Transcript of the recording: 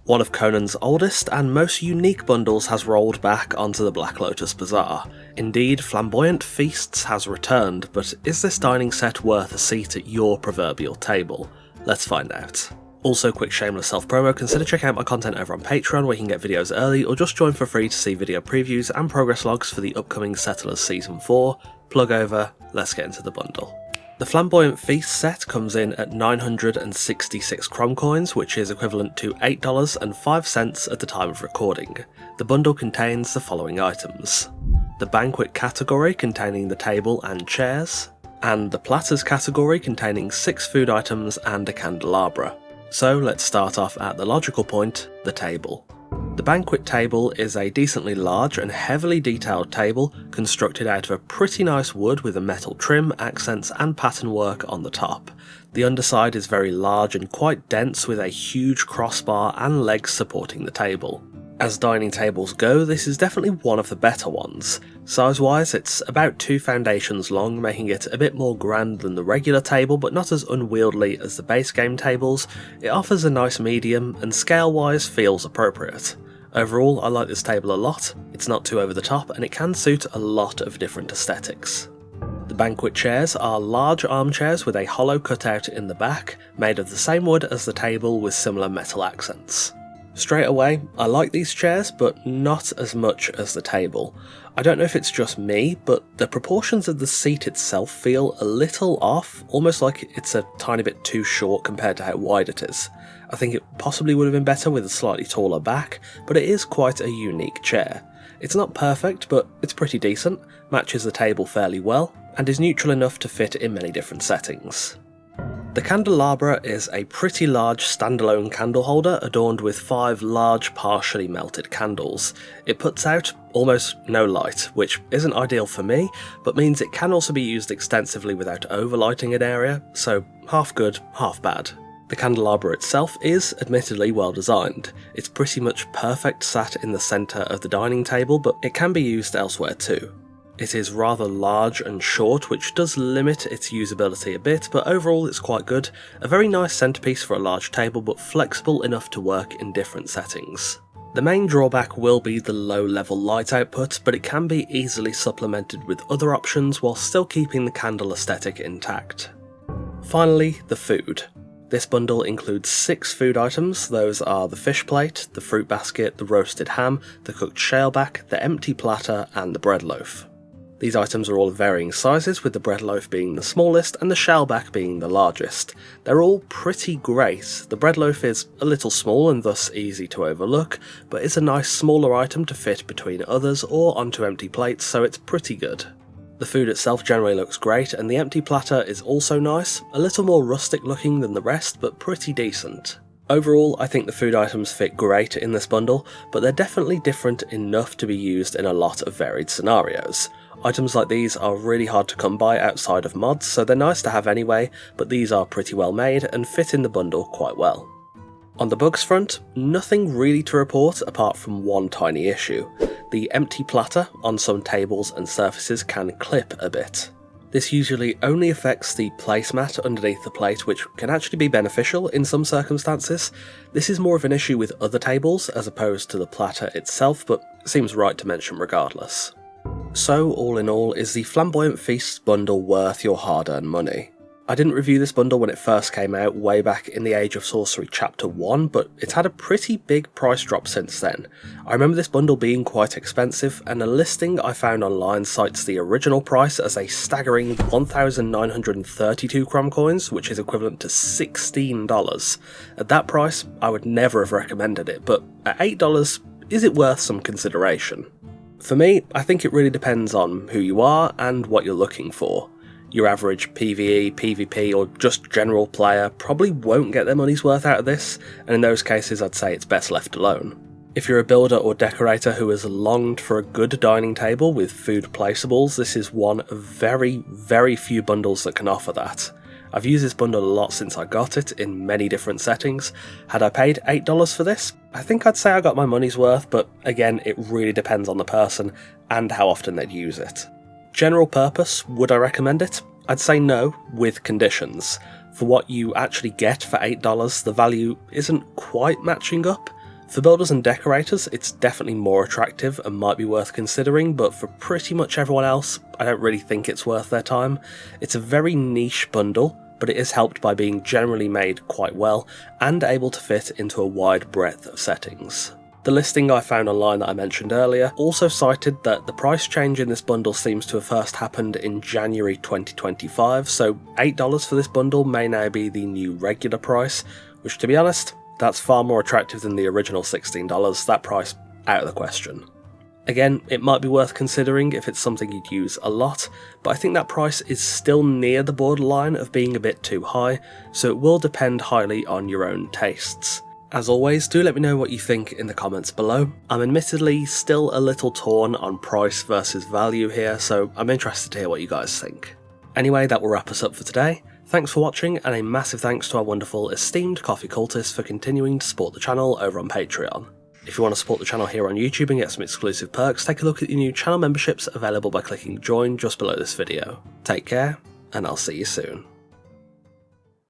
One of Conan's oldest and most unique bundles has rolled back onto the Black Lotus Bazaar. Indeed, Flamboyant Feasts has returned, but is this dining set worth a seat at your proverbial table? Let's find out. Also, quick shameless self-promo, consider checking out my content over on Patreon where you can get videos early, or just join for free to see video previews and progress logs for the upcoming Settlers Season 4. Plug over, let's get into the bundle. The Flamboyant Feast set comes in at 966 Crom coins, which is equivalent to $8.05 at the time of recording. The bundle contains the following items: the Banquet category containing the table and chairs, and the Platters category containing 6 food items and a candelabra. So let's start off at the logical point, the table. The Banquet Table is a decently large and heavily detailed table constructed out of a pretty nice wood with a metal trim, accents and pattern work on the top. The underside is very large and quite dense with a huge crossbar and legs supporting the table. As dining tables go, this is definitely one of the better ones. Size-wise, it's about 2 foundations long, making it a bit more grand than the regular table, but not as unwieldy as the base game tables. It offers a nice medium, and scale-wise feels appropriate. Overall, I like this table a lot. It's not too over the top, and it can suit a lot of different aesthetics. The Banquet chairs are large armchairs with a hollow cutout in the back, made of the same wood as the table with similar metal accents. Straight away, I like these chairs, but not as much as the table. I don't know if it's just me, but the proportions of the seat itself feel a little off, almost like it's a tiny bit too short compared to how wide it is. I think it possibly would have been better with a slightly taller back, but it is quite a unique chair. It's not perfect, but it's pretty decent, matches the table fairly well, and is neutral enough to fit in many different settings. The candelabra is a pretty large standalone candle holder adorned with 5 large partially melted candles. It puts out almost no light, which isn't ideal for me, but means it can also be used extensively without overlighting an area, so half good, half bad. The candelabra itself is admittedly well designed. It's pretty much perfect sat in the centre of the dining table, but it can be used elsewhere too. It is rather large and short, which does limit its usability a bit, but overall it's quite good. A very nice centrepiece for a large table, but flexible enough to work in different settings. The main drawback will be the low level light output, but it can be easily supplemented with other options while still keeping the candle aesthetic intact. Finally, the food. This bundle includes 6 food items. Those are the fish plate, the fruit basket, the roasted ham, the cooked shellback, the empty platter and the bread loaf. These items are all of varying sizes, with the bread loaf being the smallest and the shellback being the largest. They're all pretty great. The bread loaf is a little small and thus easy to overlook, but it's a nice smaller item to fit between others or onto empty plates, so it's pretty good. The food itself generally looks great, and the empty platter is also nice, a little more rustic looking than the rest, but pretty decent. Overall, I think the food items fit great in this bundle, but they're definitely different enough to be used in a lot of varied scenarios. Items like these are really hard to come by outside of mods, so they're nice to have anyway, but these are pretty well made and fit in the bundle quite well. On the bugs front, nothing really to report apart from one tiny issue. The empty platter on some tables and surfaces can clip a bit. This usually only affects the placemat underneath the plate, which can actually be beneficial in some circumstances. This is more of an issue with other tables as opposed to the platter itself, but seems right to mention regardless. So all in all, is the Flamboyant Feasts bundle worth your hard-earned money? I didn't review this bundle when it first came out way back in the Age of Sorcery Chapter 1, but it's had a pretty big price drop since then. I remember this bundle being quite expensive, and a listing I found online cites the original price as a staggering 1,932 Crom coins, which is equivalent to $16. At that price, I would never have recommended it, but at $8, is it worth some consideration? For me, I think it really depends on who you are and what you're looking for. Your average PvE, PvP or just general player probably won't get their money's worth out of this, and in those cases I'd say it's best left alone. If you're a builder or decorator who has longed for a good dining table with food placeables, this is one of very, very few bundles that can offer that. I've used this bundle a lot since I got it in many different settings. Had I paid $8 for this, I think I'd say I got my money's worth, but again, it really depends on the person and how often they'd use it. General purpose, would I recommend it? I'd say no, with conditions. For what you actually get for $8, the value isn't quite matching up. For builders and decorators, it's definitely more attractive and might be worth considering, but for pretty much everyone else, I don't really think it's worth their time. It's a very niche bundle, but it is helped by being generally made quite well and able to fit into a wide breadth of settings. The listing I found online that I mentioned earlier also cited that the price change in this bundle seems to have first happened in January 2025, so $8 for this bundle may now be the new regular price, which, to be honest, that's far more attractive than the original $16, that price out of the question. Again, it might be worth considering if it's something you'd use a lot, but I think that price is still near the borderline of being a bit too high, so it will depend highly on your own tastes. As always, do let me know what you think in the comments below. I'm admittedly still a little torn on price versus value here, so I'm interested to hear what you guys think. Anyway, that will wrap us up for today. Thanks for watching, and a massive thanks to our wonderful esteemed coffee cultists for continuing to support the channel over on Patreon. If you want to support the channel here on YouTube and get some exclusive perks, take a look at the new channel memberships available by clicking join just below this video. Take care, and I'll see you soon.